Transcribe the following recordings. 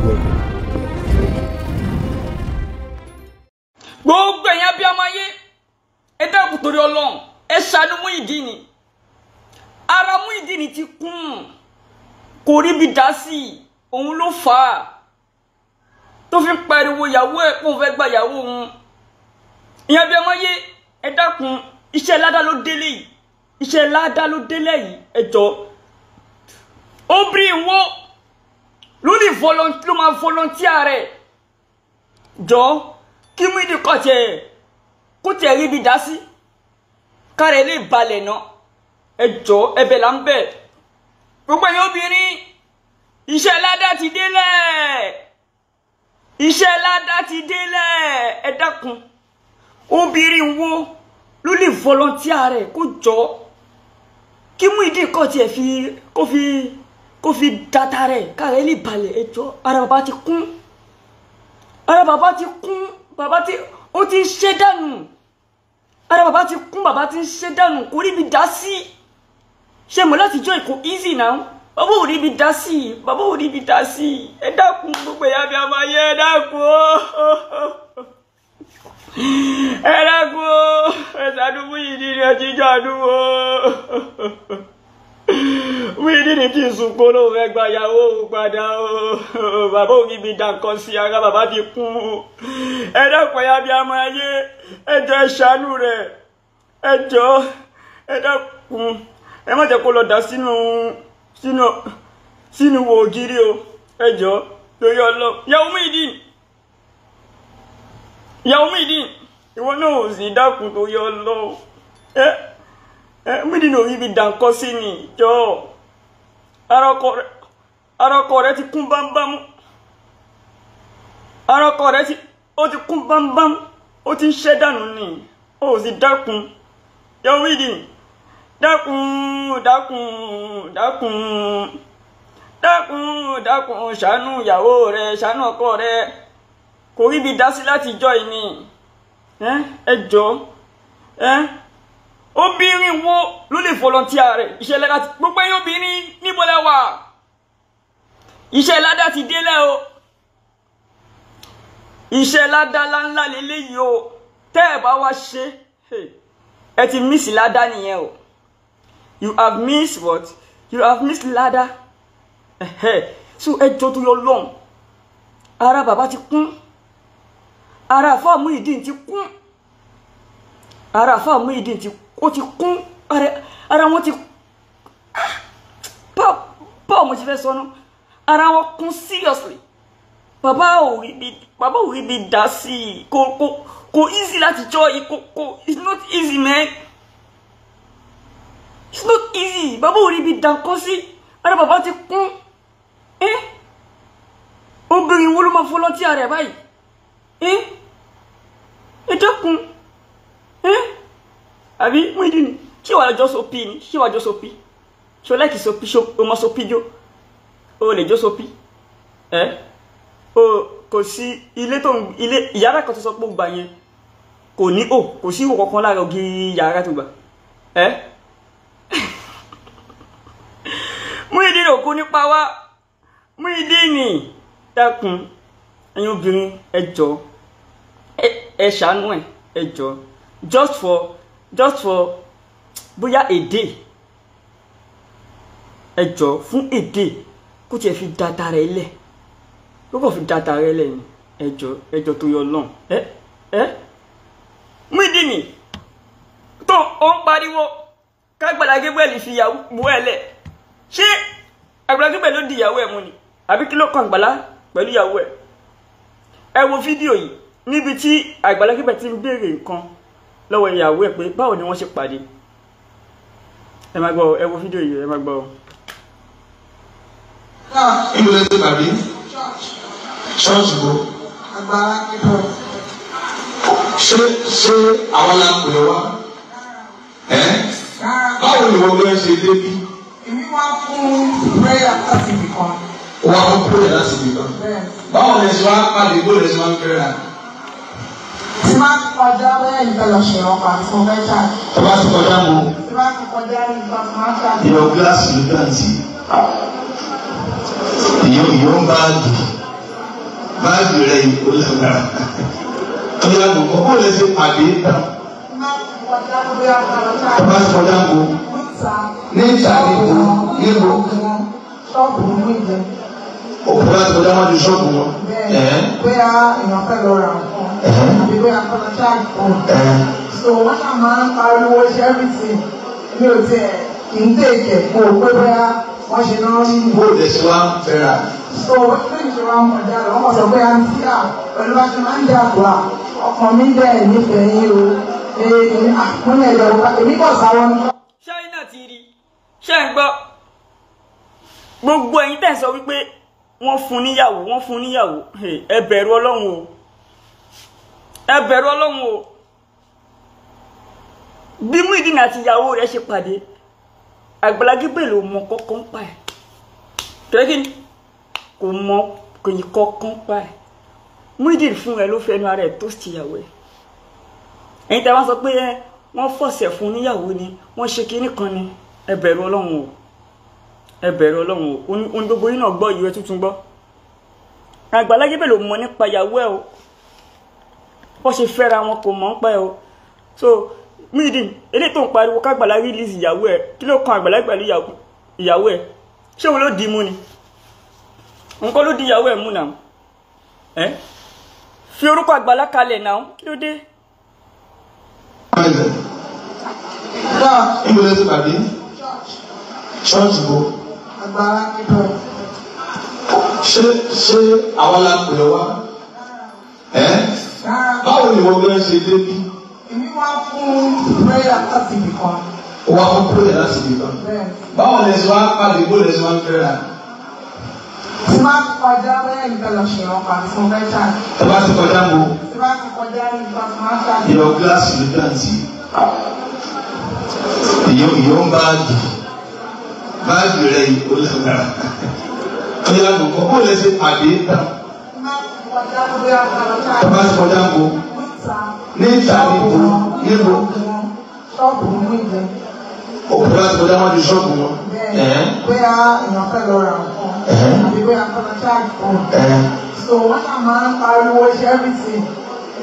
welcome. Gbogbo ẹ̀yin abiyamọ ayé ẹ dákun torí Ọlọ́run ẹ ṣàánú Muyideen ara Muyideen ti kún kò rí bí dá sí òun ló fà á tó fi pariwo ìyàwó ẹ̀ kó fẹ́ gba ìyàwó òun ìyẹn abiyamọ ayé ẹ dákun iṣẹ́ ládá ló délé yìí iṣẹ́ ládá ló délé yìí ẹ jọ̀ọ́ obìnrin wo ló máa volunteer rẹ̀ jọ̀ọ́ kí Muyideen kó tiẹ̀ rí bí dá sí kárẹ̀ lè balẹ̀ náà ẹ jọ̀ọ́ ẹ̀bẹ̀ là ń bẹ̀ gbogbo ẹ̀yin obìnrin iṣẹ́ ládá ti délẹ̀ iṣẹ́ ládá ti délẹ̀ ẹ dákun obìnrin wo ló lè volunteer rẹ̀ kó jọ̀ọ́ kí Muyideen kó tiẹ̀ kó fi data rẹ̀ kárẹ̀ lè balẹ̀ ẹ jọ̀ọ́ ara bàbá ti kún bàbá tí ó ti ń ṣe dànù ara bàbá ti kún bàbá ti ń ṣe dànù kò rí bí dá sí ṣe mọ̀ láti jọ ìkó easy náà bàbá ò rí bí dá sí ẹ dákun gbogbo ẹ̀yà bí a máa yẹ ẹ dákun ẹ ṣàánú Muyideen ẹ ti jàdúwò Muyideen ti sunkún ló fẹ́ gba ìyàwó padà bàbá ò rí bí dá nǹkan sí ara bàbá ti kún ẹ dákun ẹ̀yà bí a máa yẹ ẹ jọ̀ọ́ ẹ ṣàánú rẹ̀ ẹ jọ̀ọ́ ẹ dákun ẹ má jẹ́ kó lọ dá sínú wo ògiri o ẹ jọ̀ọ́ lórí Ọlọ́run ìyàwó Muyideen ìwọ náà ò sì dákun torí Ọlọ́run Muyideen ò rí bí dá nǹkan sí ni jọ̀ọ́ ara ọkọ rẹ̀ ti kún bámbám ara ọkọ rẹ̀ ti kún bámbám ó ti ń ṣẹ́ dànù ni ó sì dákun ìyàwó Muyideen dákun ṣàánú ìyàwó rẹ̀ ṣàánú ọkọ rẹ̀ kò rí bí dá sí láti jọ ìní ẹ jọ̀ọ́ obìnrin wo ló lè volunteer rẹ̀ iṣẹ́ ládá ti gbogbo ẹ̀yin obìnrin níbo lẹ wà iṣẹ́ ládá ti délẹ̀ o iṣẹ́ ládá ńlá lélẹ́yìí o tẹ́ ẹ bá wá ṣe ẹ ti miss ládá nìyẹn o you have missed what you have missed ládá so ẹ jọ̀ọ́ tó yọ lọ́n ara bàbá ti kún ara àfáà Muyideen ti kún ara àfáà Muyideen ti kún ara wọn ti báwo mo ti fẹ́ sọ náà ara wọn kún seriously bàbá ò rí bí dá sí kò easy láti jọ it's not easy man it's not easy bàbá ò rí bí dá nǹkan sí ara bàbá ti kún obìnrin wo ló máa volunteer rẹ̀ báyìí ẹ dákun àbí Muyideen ṣé wàá jọ sopi ni ṣé wàá jọ sopi ṣé o láìkì sopi ṣé o máa sopi jó o lè jọ sopi kò sí ilé ìyára kan tó sọ pé ó gbà yẹn kò ní kò sí ìwò kankan lára ògiri yàrá tó gbà Muyideen ò kú nípa wá Muyideen dákun ẹ̀yin obìnrin ẹ jọ̀ọ́ ẹ ṣàánú ẹ jọ̀ọ́ just for bóyá èdè ẹ jọ̀ọ́ fún èdè kó tiẹ̀ fi data rẹ̀ lẹ̀ kókò fi data rẹ̀ lẹ̀ ni ẹ jọ̀ọ́ tó yọ lọ́n Muyideen tó ó ń pariwo kágbàlá Gabriel fi ìyàwó ẹ̀ lẹ̀ ṣé Àgbàlá Gabriel ló di ìyàwó ẹ̀ mú ni àbí kí ló kàn Àgbàlá pẹ̀lú ìyàwó ẹ̀ ẹ wo fídíò yìí níbi tí Àgbàlá Gabriel ti ń béèrè nǹkan lọ́wọ́ ìyàwó ẹ̀ pé báwo ni wọ́n ṣe pàdé ẹ máa gbọ́ ẹ wo fídíò yìí ẹ máa gbọ́. Ibo lẹ ti pàdé ṣọ́ọ̀ṣì wo Àgbàlá Gabriel ṣé àwọn làǹpẹ̀ wá báwo ni wọ́n gbé ṣe débi. èmi wá fún prayer láti ibì kan. wọ́n á fún prayer láti ibì kan. báwo lẹ ṣe wá pàdé bó lẹ ṣe wá ń fẹ́ràn. tí máa ń kọjá bẹ́ẹ̀ ní bẹ́ẹ̀ lọ ṣe ọkọ̀ àti fún bẹ́ẹ̀ ṣáà. tó bá ti kọjá mo. tí máa ń kọjá ní ìgbà fún máa ń ṣáà. ìyọ̀ gíláàsì ló dáǹtì ìyọ̀ ń báàgì báàgì rẹ̀ yìí ó lágbára. Ọ̀yà àgùnkọ́ kó lè ṣe pàdé tán. Bàbá ti kọjá ń bo. Ní ìta níbo. Ṣọ́ọ̀bù ní ìjẹ. Òkú láti kọjá wọn ju ṣọ́ọ̀bù wọn. Bóyá èèyàn fẹ́ lọ ra nǹkan. Àbí bóyá fẹ́ lọ ṣáàjì fún un. So wọ́n ṣáà máa ń pariwo ṣe everything. Mi ò tiẹ̀ kì í tèèkẹ̀ fún o pé bóyá wọ́n ṣe náà rí mi. Bó lè ṣe wá fẹ́ra. So wọ́n ṣe ìṣe wa mọ̀ já lọ, wọ́n sọ pé a ń tí à pẹ̀lú bá ṣe máa ń jà tó à. Ọkàn mi dẹ̀ nífẹ̀ẹ́ yín o. Àkúnlẹ̀ lọ, èmi kọ̀ sáwọn ní. Ṣáínà ti rí, ṣé ń gbọ́? Gbogbo ẹ̀yin tẹ̀ sọ wípé wọ́n fún níyàwó, ẹ bẹ̀rù Ọlọ́run o. Ẹ bẹ̀rù Ọlọ́run o. Bí Muyideen àti ìyàwó rẹ̀ ṣe pàdé, Àgbàlá Gabriel ò mọ kọ́kọ́ ń pa ẹ̀. Kẹ́kìn kò mọ kọ́kọ́ ń pa ẹ̀. Muyideen fún ẹ ló fẹnu ara ẹ̀ tó sì ìyàwó ẹ̀. Ẹ̀yin tẹ́ wá sọ pé wọ́n fọ̀sẹ̀ fún níyàwó ni, wọ́n ṣe kinní kan ni, ẹ bẹ̀rù Ọlọ́run o. Ẹ bẹ̀rù Ọlọ́run o. Ohun gbogbo yín náà gbọ́ ìwé tuntun gbọ́. Àgbàlá Gabriel ò mọ̀ nípa ìyàwó ẹ̀ o. Wọ́n ṣe fẹ́ra wọn kò mọ̀ ń pa ẹ̀ o. So Muyideen eléyìí tó ń pariwo k'Àgbàlá release ìyàwó ẹ̀, kí ló kan Àgbàlá pẹ̀lú ìyàwó ẹ̀? Ṣé òun ló di mú ni? Nǹkan ló di ìyàwó ẹ̀ mú náà. Fi orúkọ Àgbàlá kalẹ̀ náà, kí ló dé? Ibo lè ṣe pàdé? Ṣọ́ọ̀ṣì bo. Àgbàlá Gabriel. Ṣé àwọn la pè wá? Báwo ni wọ́n gbé ṣe débi? Èmi wá fún prayer láti ibì kan. Ó wá fún prayer láti ibì kan. Báwo lè ṣe wá pàdé bó lè ṣe wá fẹ́ra? Tí máa ti kọjá bẹ́ẹ̀ ní bẹ́ẹ̀ lọ ṣe wọn pàdé fún mẹ́ta. Ẹ bá ti kọjá bo. Tí máa ti kọjá ní ìgbà tí máa ṣáàjì. Ìyọ̀ gíláàsì ló dáǹtì. Ìyọ̀ ń báàgì rẹ̀ yìí ó lágbára. Ọ̀yà àgùnkọ́ kó lè ṣe pàdé tán. Bàbá ti kọjá ń bo. Ní ìta níbo. Ṣọ́ọ̀bù ní ìjẹ. Òkú láti kọjá wọn ju ṣọ́ọ̀bù wọn. Bóyá èèyàn fẹ́ lọ ra nǹkan. Àbí bóyá fẹ́ lọ ṣáàjì fún un. So wọ́n ṣáà máa ń pariwo ṣe everything.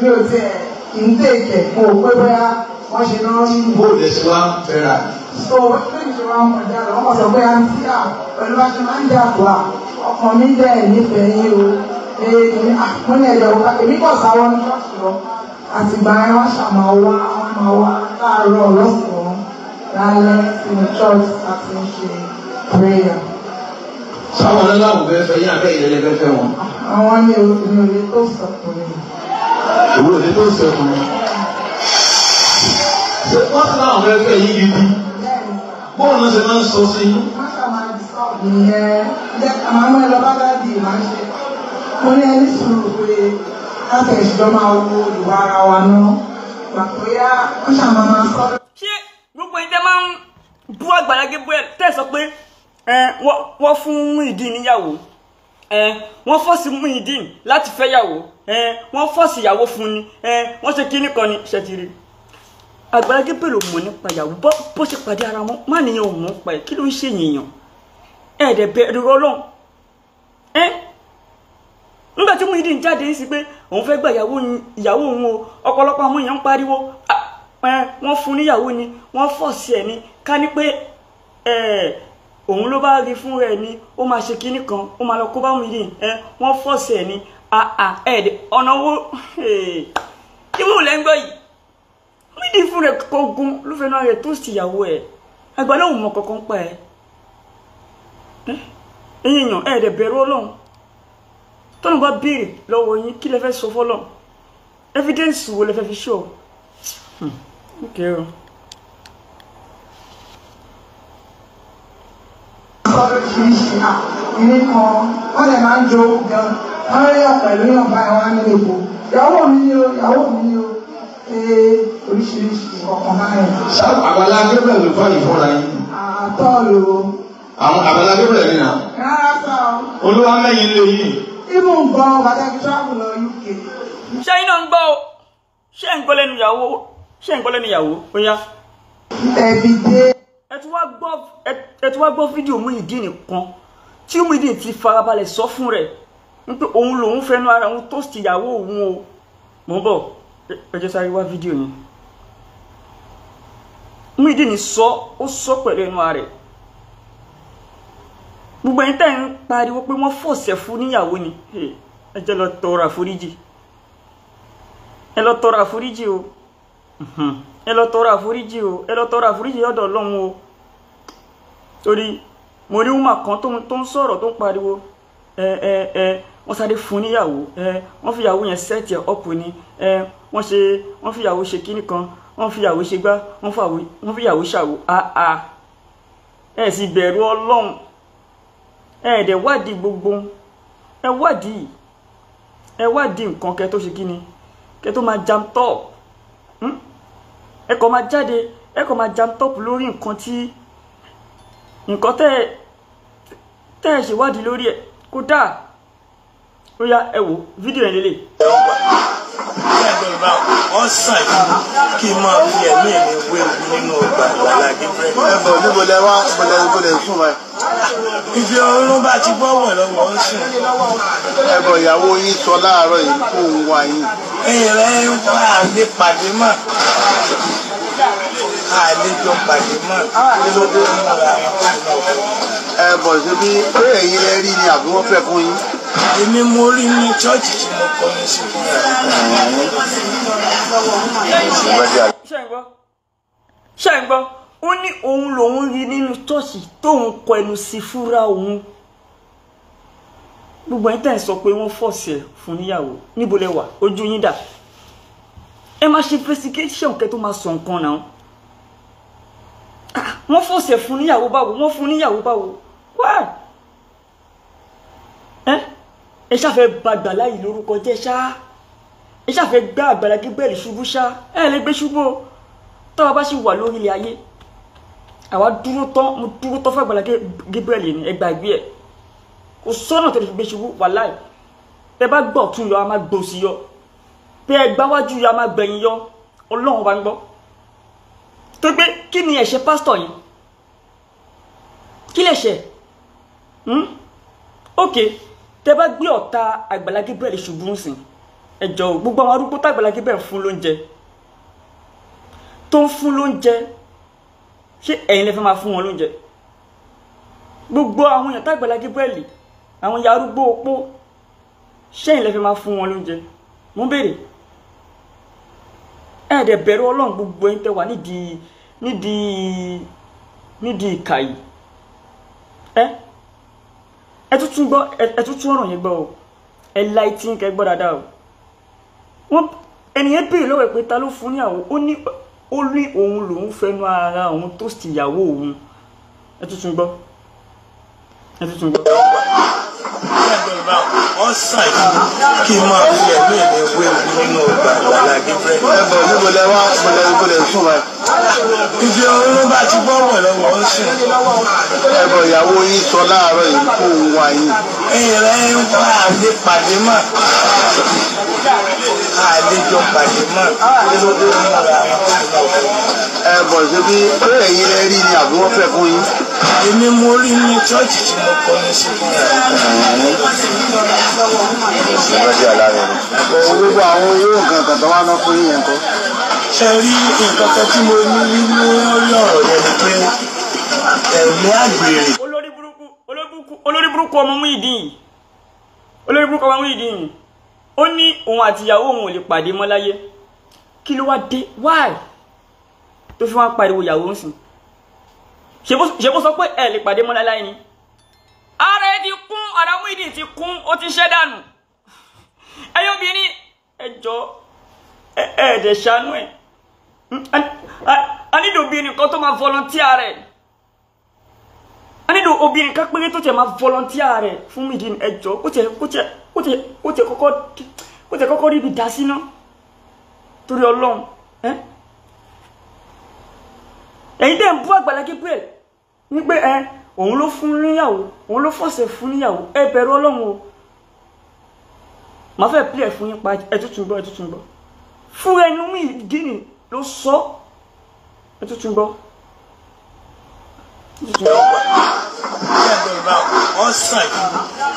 Mi ò tiẹ̀ kì í tèèkẹ̀ fún o pé bóyá wọ́n ṣe náà rí mi. Bó lè ṣe wá fẹ́ra. So wọ́n ṣe ìṣe wa mọ̀ já lọ, wọ́n sọ pé a ń tí à pẹ̀lú bá ṣe máa ń jà tó à. Ọkàn mi dẹ̀ nífẹ̀ẹ́ yín o. Àkúnlẹ̀ lọ, èmi kọ̀ sáwọn ní ṣọ́ọ̀ṣì lọ. Àtìgbà yẹn wọ́n ṣàmà wá láàárọ̀ lọ́sàn-án lálẹ́ sínú church àti ń ṣe prayer. Sáwọn ọlọ́láwọ̀ fẹ́ fẹ́ yín abẹ́ ìrẹ́lẹ̀ fẹ́ fẹ́ wọn. Àwọn ní òye tó sọkùnrin. Ìwé òde tó sọkùnrin. Ṣé wọ́n ti láwọn fẹ́ fẹ́ yín gidi? Bóun ló ṣe máa ń sọ sí yín? Wọ́n ṣàmà disọ́ọ̀bù yẹn. Jẹ́ àmọ́ ẹ lọ bá dáàdì máa ń ṣe. Mo ní ẹni sùúrù pé láti ẹ̀ṣọ́ máa wo ìwà ara wa náà. Gbàgbóyá wọ́n ṣàmà máa sọ. Ṣé gbogbo ìtẹ́ máa ń bú Àgbàlá Gabriel tẹ́ sọ pé wọ́n fún Muyideen níyàwó, wọ́n fọ́ọ̀sì Muyideen láti fẹ́yàwó, wọ́n fọ́ọ̀sì ìyàwó fún ni, wọ́n ṣe kíní kan ní ṣẹ́tìrì. Àgbàlá Gabriel ò mọ̀ nípa ìyàwó bó ṣe pàdé ara wọn, má nìyẹn ò mọ̀ pa ẹ̀, kí ló ń ṣe èèyàn? Ẹ̀ẹ́dẹ̀ bẹ̀rù Ọlọ́run. Nígbà tí Muyideen jáde sí pé òun fẹ́ gba ìyàwó òun o, ọ̀pọ̀lọpọ̀ àwọn èèyàn ń pariwo wọ́n fún níyàwó ni, wọ́n fọ́ọ̀sì ẹ̀ ni, ká ní pé òun ló bá rí fún rẹ̀ ni ó máa ṣe kinní kan, ó máa lọ kó bá Muyideen, wọ́n fọ́ọ̀sì ẹ̀ ni ẹ̀ẹ́dẹ̀ ọ̀nà owó ìwé ò lẹ́ngbọ́ yìí. Muyideen fún rẹ̀ kọ́gun ló fẹ́ náà rẹ̀ tó sì ìyàwó ẹ̀. Àgbàlá òun mọ̀ kankan pa ẹ̀. Ẹ̀yin èèyàn ẹ̀ẹ́dẹ̀ bẹ̀rù Ọlọ́run. Tọ́nà bá béèrè lọ́wọ́ yín kí lẹ fẹ́ sọ fọ́lọ́? Evidence wo lẹ fẹ́ fi show? Okay o. Oríṣiríṣi ìní kan wọ́n lè máa ń jo gan wọ́n rí ọ̀pọ̀ ìlú yàn báyìí wọ́n á ní epo ìyàwó mi ni o oríṣiríṣi ọkàn báyìí. Àgbàlá Gabriel ló fọ́ ìfọ́ra yín. Àtọ́ lo. Àwọn Àgbàlá Gabriel ní nà. Rárá sá o. Olúwa mẹ́yìn lé yìí. Ibù ń gbọ́ pàtàkì travel lọ UK. Ṣé iná ń gbọ́ o? Ṣé ń gbọ́ lẹ́nu ìyàwó? Ó yá. Everyday. Ẹ ti wá gbọ́ fídíò Muyideen kan tí Muyideen ti farabalẹ̀ sọ fún rẹ̀ wípé òun lòun fẹnu ara òun toast ìyàwó òun o mo ń bọ̀ ẹ jẹ́ sáré wá fídíò ni Muyideen ó sọ pẹ̀lú ẹnu ara rẹ̀ gbogbo ẹni tẹ́ ń pariwo pé wọ́n fọ̀ṣẹ̀ fún níyàwó ni ẹ jẹ́ lọ tọrọ àforíjì ẹ lọ tọrọ àforíjì o ẹ lọ tọrọ àforíjì o ẹ lọ tọrọ àforíjì lọ́dọ̀ Ọlọ́run o torí mo rí woman kan tó ń sọ̀rọ̀ tó ń pariwo wọ́n sáré fún níyàwó wọ́n fi ìyàwó yẹn set ẹ̀ up ni wọ́n fi ìyàwó ṣe kíní kan wọ́n fi ìyàwó ṣe gbá wọ́n fi ìyàwó ṣàwò ẹ sì bẹ̀rù Ọlọ́run ẹ dẹ̀ wádìí gbogbo ẹ wádìí nǹkan kẹ́ tó ṣe kíni kẹ́ tó máa jam top ẹ kò máa jáde ẹ kò máa jam top lórí nǹkan tí nǹkan tẹ́ ẹ ṣèwádìí lórí ẹ̀ kó dáa ó yá ẹ wò fídíò ẹ̀ lélẹ̀. wọ́n sàn kí n máa fi ẹ̀mí mi wéwu nínú ọgbà Àgbàlá Gabriel. ẹ bọ̀ níbo lẹ wá bọ̀lẹ̀ sùn wáyé. ibi ọrùn bá ti bọ́wọ̀ lọ́wọ́ ń sùn. ẹ bọ̀ ìyàwó yín sọ láàárọ̀ yìí kó ń wá yín. ẹ̀yìn rẹ̀ ń wá àlè pàdé mọ́ àlejò pàdé mọ́ ló dé nínú ara wọn. ẹ bọ̀ síbi pé ẹ̀yin lẹ rí ni àbí wọ́n fẹ́ fún yín. èmi mo rí ní chọ́ọ̀chì tí mo kọ́ ní sí fún ṣé ń gbọ́ ó ní òun lòun rí nínú chọ́ọ̀chì tóun kọ ẹnu sí fúnra òun gbogbo ẹni tẹ́ ń sọ pé wọ́n fọ̀ṣẹ̀ fún níyàwó níbo lẹ wà ojú yín dà ẹ máa ṣe investigation kẹ́ tó máa sọ nǹkan náà wọ́n fọ̀ṣẹ̀ fún níyàwó báwo wọ́n fún níyàwó báwo wá ẹ ṣàfẹ́ bà Àgbàlá yìí lórúkọ jẹ́ ṣá ẹ ṣàfẹ́ gbá Àgbàlá Gabriel ṣubú ṣá ẹ lè gbé ṣubú o tọ́wọ́ bá ṣì wà lórí ilẹ̀ ayé àwa dúró tán fún Àgbàlá Gabriel ní ẹgbà ìgbé ẹ̀ kò sọ́nà tó lè fi gbé ṣubú wàláì tẹ bá gbọ́ tún yọ a máa gbò sí yọ tẹ ẹ gbáwájú yọ a máa gbẹ̀yìn yọ Ọlọ́run bá ń gbọ́ tó gbé kí ni ẹ̀ṣẹ̀ pásítọ̀ yìí kí lè ṣe ok tẹ bá gbé ọ̀tá Àgbàlá Gabriel ṣubú ń sìn ẹjọ́ gbogbo àwọn arúgbó tá Àgbàlá Gabriel fún lóúnjẹ tó ń fún lóúnjẹ ṣé ẹ̀yin lè fẹ́ máa fún wọn lóúnjẹ gbogbo àwọn èèyàn tá Àgbàlá Gabriel àwọn ìyá arúgbó opó ṣé ẹ̀yin lè fẹ́ máa fún wọn lóúnjẹ mo ń béèrè ẹ̀ẹ́dẹ̀ bẹ̀rù Ọlọ́run gbogbo ẹ̀yin tẹ́ wà nídìí ìkà yìí ẹ tún ọ̀rọ̀ yẹn gbọ́ o ẹ láì tí ń kẹ́ gbọ́ dáadáa o wọ́n ẹnìyẹn béèrè lọ́wọ́ ẹ̀ pé ta ló fún níyàwó ó ní òun lòun fẹnu ara òun tó sì ìyàwó òun ẹ tún gbọ́. wọ́n sàn kí n máa fi ẹ̀mí mi wéwu nínú ọgbà Àgbàlá Gabriel. ẹ bọ̀ níbo lẹ wá bọ̀lẹ̀ sùn wáyé. ibi ọrùn bá ti bọ́wọ̀ lọ́wọ́ ń sùn. ẹ bọ̀ ìyàwó yín sọ láàárọ̀ yìí kó ń wá yín. ẹ̀yìn rẹ̀ ń wá àlè pàdé mọ́ àlejò pàdé mọ́ ló dé nínú ara wọn. ẹ bọ̀ síbi pé ẹ̀yin lẹ rí ni àbí wọ́n fẹ́ fún yín. èmi mo rí ní chọ́ọ̀chì tí mo kọ́ ní sí fún gbogbo àwọn owó nǹkan kan tó wá ná fún yín yẹn kọ́. ṣe rí nǹkan kan tí mo ní lórí ọ̀rọ̀ yẹn ni pé ẹ̀mí àgbèrè. olórí burúkú ọmọ Muyideen ó ní òun àti ìyàwó òun ò lè pàdé mọ́ láyé kí ló wá dé why tó fi wọ́n pariwo ìyàwó ń sìn ṣe bó sọ pé ẹ lè pàdé mọ́ láyé ni ara ẹ ti kún ara Muyideen ti kún ó ti ṣẹ́ dànù ẹ̀yin obìnrin ẹjọ́ ẹ̀ẹ́dẹ̀ ṣàánú ẹ̀ a nílò obìnrin kan tó máa volunteer rẹ̀ a nílò obìnrin kan péré tó tẹ̀ máa volunteer rẹ̀ fún Muyideen ẹjọ́ kó tẹ̀ kọ́kọ́ rí ibi dá sí náà torí Ọlọ́run ẹ̀yin tẹ́ ń bú Àgbàlá Gabriel ní pé òun ló fún níyàwó òun ló fọ̀ṣẹ̀ fún níyàwó ẹ bẹ̀rù Ọlọ́run o màá fẹ́ pílẹ̀ fún yín pa ẹtútù gbọ́ fún ẹnu Muyideen ló sọ ẹtútù gbọ́. ẹgbẹ́ bá wọ́n sàn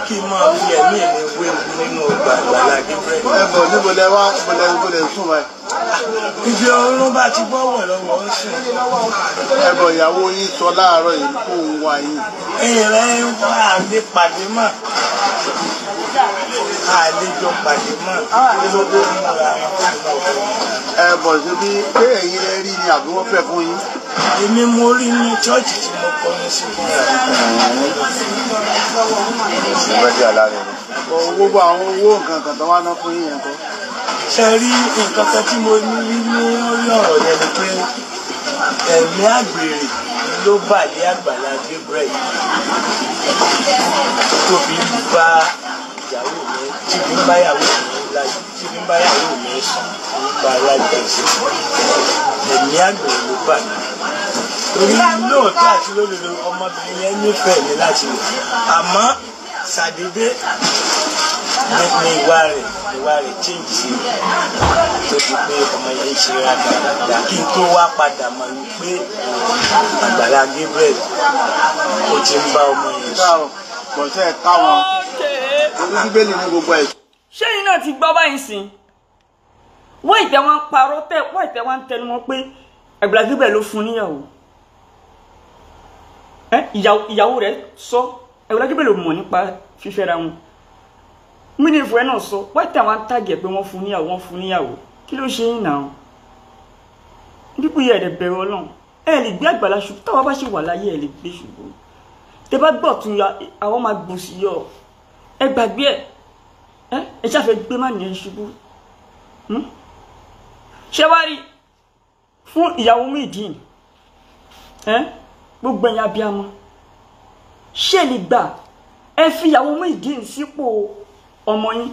kí n máa fi ẹ̀mí mi wéwu nínú ọgbà Àgbàlá Gabriel. ẹ̀bọ̀ níbo lẹ wá níbo lẹ sùn báyìí. ibi ọrùn bá ti gbọ́wọ̀ lọ́wọ́ ń sùn. ẹ̀bọ̀ ìyàwó yín sọ láàárọ̀ yìí kó ń wá yín. ẹ̀yìn rẹ̀ ń wá àlè pàdé mọ́ àlejò pàdé mọ́ lóde múra ẹ̀bọ̀ ṣe bí pé ẹ̀yin lẹ rí ni àbí wọ́n fẹ́ fún yín. èmi mo rí ní chọ́ọ̀chì tí mo kọ́ ní sí fún gbogbo àwọn owó nǹkan kan tó wá ná fún yín yẹn kọ́. ṣe rí nǹkan kan tí mo ní ní orí ọ̀rọ̀ yẹn ni pé ẹ̀mí àgbèrè ló bàlẹ́ Àgbàlá Gabriel tó fi ń bá ìyàwó mi tí fi ń bá ìyàwó mi láyé tí fi ń bá ìyàwó mi sùn ń bá alájọsìn ẹ̀mí àgbèrè ló bàlẹ́ torí lóòótọ́ àti lódodo ọmọbìnrin yẹn nífẹ̀ẹ́ mi láti lò àmọ́ ṣàdédé ní ìwà rẹ̀ change sí tó fi pé ọmọ yẹn ṣe rádaràda kí n tó wá padà mọ̀ wípé Àgbàlá Gabriel ó ti ń bá ọmọ yẹn sùn. bọ̀sẹ̀ káwọn orí Bíbélì ní gbogbo ẹ̀. ṣé yín náà ti gbọ́ báyìí sìn wọ́n ìtẹ́ wọn parọ́ tẹ́ wọ́n ìtẹ́ wọn tẹnu mọ́ pé Àgbàlá Gabriel ló fún níyàwó ìyàwó rẹ̀ sọ Àgbàlá Gabriel ló mọ̀ nípa fífẹ́ra wọn mí ní ìfọ̀ ẹ̀ náà sọ wọ́n ìtẹ́ wọn tàgẹ̀ pé wọ́n fún níyàwó kí ló ṣe yín náà dípò yẹ ẹ̀dẹ̀ bẹ̀rẹ̀ Ọlọ́run ẹ lè gbé Àgbàlá ṣubú táwọn bá ṣe wà láyé ẹ lè gbé ṣubú tẹ bá gbọ́ tún ya àwọn máa gbòó sí yọ ẹ gbàgbé ẹ ṣàfẹ́ gbé má nìyẹn ṣubú ṣé wá rí fún ìyàwó Muyideen gbogbo ẹ̀yin abiyamọ ṣé lè gbà ẹ fi ìyàwó Muyideen sípò ọmọ yín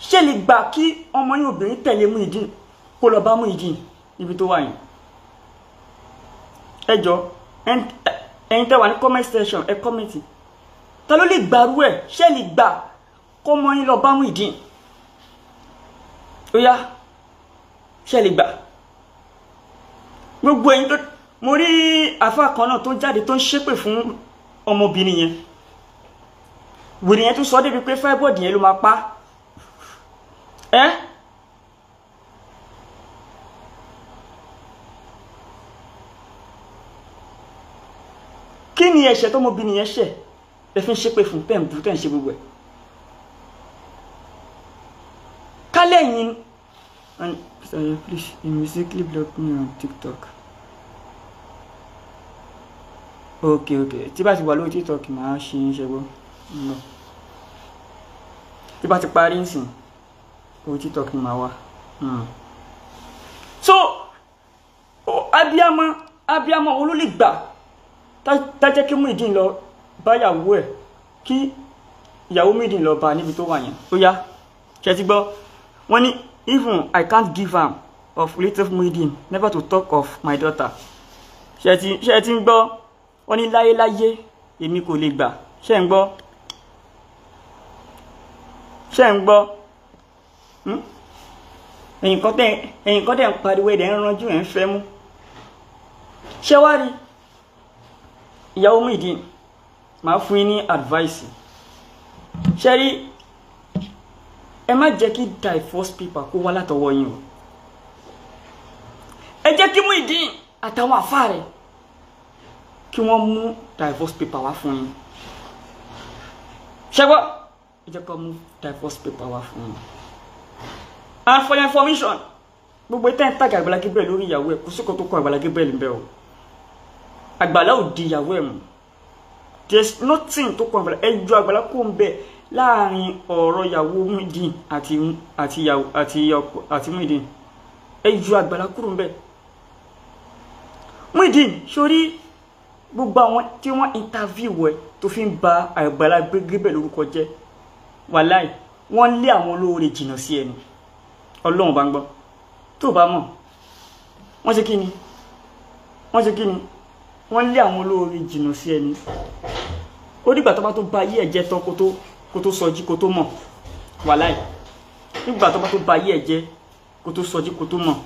ṣé lè gbà kí ọmọ yín obìnrin tẹ̀lé Muyideen kó lọ bá Muyideen níbi tó wà yín ẹ jọ ẹ̀yin tẹ́ wà ní comment section ẹ kọ́mẹ̀ntì ta ló lè gbàrú ẹ̀ ṣé lè gbà kó ọmọ yín lọ bá Muyideen ó yá ṣé lè gbà gbogbo ẹ̀yin tó mo rí àfáà kan náà tó jáde tó ń ṣépè fún ọmọbìnrin yẹn wèrè yẹn tó sọ débi pé fáibọ́ọ̀dì yẹn ló máa pa kí ni ẹ̀ṣẹ̀ tọmọbìnrin yẹn ṣẹ̀ ẹ fi ń ṣépè fún tẹ̀ ń bú tẹ̀ ń ṣe gbogbo ẹ̀ kálẹ̀ yín please immediately block me on TikTok. Okay tí bá ti wà lórí TikTok máa ṣe ń ṣẹgbọ́ lọ tí bá ti parí nsìn orí TikTok ni máa wà so abiyamọ olólè gbà tájẹ́ kí Muyideen lọ báyàwó ẹ̀ kí ìyàwó Muyideen lọ bá níbi tó wà yẹn ó yá ṣe ti gbọ́ wọ́n ní even I can't give am of little Muyideen never to talk of my daughter ṣe ti ń gbọ́ wọ́n ní láyéláyé èmi kò lè gbà ṣe ń gbọ́ ẹ̀yin kan tẹ́ ń pariwo ẹ̀dẹ̀ ń ranjú ẹ̀ ń fẹ́ mú ṣé wá rí ìyàwó Muyideen máa fún yín ní advice ṣe rí ẹ má jẹ́ kí divorce paper kó wá látọwọ́ yín o ẹ jẹ́ kí Muyideen àtàwọn àfáà rẹ̀ kí wọ́n mú divorce paper wá fún yín ṣẹ́gbọ́ ẹ jẹ́ kó mú divorce paper wá fún yín and for your information gbogbo ìtẹ́ ń tàgé Àgbàlá Gabriel lórí ìyàwó ẹ̀ kò sí kó tó kọ Àgbàlá Gabriel ń bẹ́ o Àgbàlá ò di ìyàwó ẹ̀ mú there's nothing tó kọ Àgbàlá ẹ ju Àgbàlá kó ń bẹ láàrin ọ̀rọ̀ ìyàwó Muyideen àti Muyideen ẹ ju Àgbàlá kúrò ń bẹ Muyideen sórí gbogbo àwọn tí wọ́n interview ẹ̀ tó fi ń ba Àgbàlá Gabriel lórúkọ jẹ́ wàláì wọ́n lé àwọn olóore jìnnà sí ẹni Ọlọ́run bá ń gbọ́ tó bá mọ̀ wọ́n ṣe kí ni wọ́n lé àwọn olóore jìnnà sí ẹni ó dìgbà tó bá tó ba ayé ẹ̀jẹ̀ tán kó tó sọjí kó tó mọ̀ wàláì nígbà tó bá tó ba ayé ẹ̀jẹ̀ kó tó sọjí kó tó mọ̀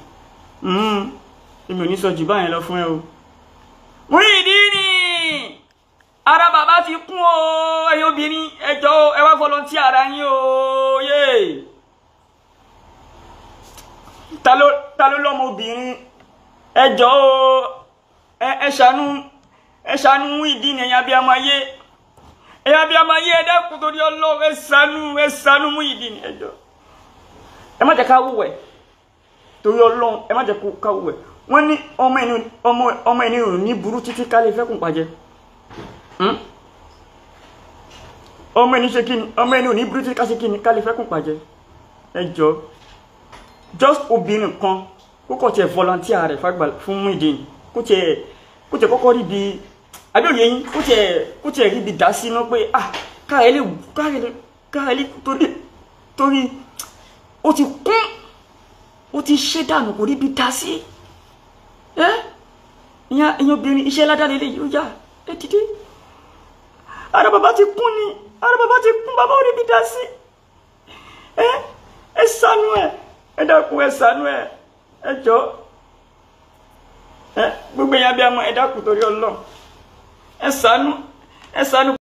èmi ò ní sọjí báyẹn lọ fún ẹ o Muyideen ara bàbá ti kún o ẹ̀yin obìnrin ẹ jọ̀ọ́ ẹ wá volunteer ara yín o yé ta ló lọ́mọ obìnrin ẹ jọ̀ọ́ ẹ ṣàánú Muyideen ẹ̀yin abiyamọ ayé ẹ dákun torí Ọlọ́run ẹ ṣàánú Muyideen ẹ jọ̀ọ́ ẹ má jẹ́ ká wúwẹ̀ torí Ọlọ́run ẹ má jẹ́ ká wúwẹ̀ wọ́n ní ọmọ ẹni ò ní burú títí ká lè fẹ́kùn pàjẹ́ ọmọ ẹni ṣe kíni ọmọ ẹni ò ní burú títí ká ṣe kíni ká lè fẹ́kùn pàjẹ́ ẹ jọ̀ọ́ just obìnrin kan kókò tiẹ̀ volunteer rẹ̀ fún Muyideen kó tiẹ̀ kọ́kọ́ rí bí abíòye yín kó tiẹ̀ rí bí dá sí iná pé káàlẹ́ torí ó ti kún ó ti ṣe dànù kò rí bí dá sí ìyẹn obìnrin iṣẹ́ ládàá lè yóò yá ẹ dìde ara bàbá ti kún ni bàbá ò rí bí dá sí ẹ ṣàánú ẹ dákun ẹ ṣàánú ẹ jọ̀ọ́ gbogbo yẹn bí a mọ ẹ dákun torí Ọlọ́run ẹ ṣàánú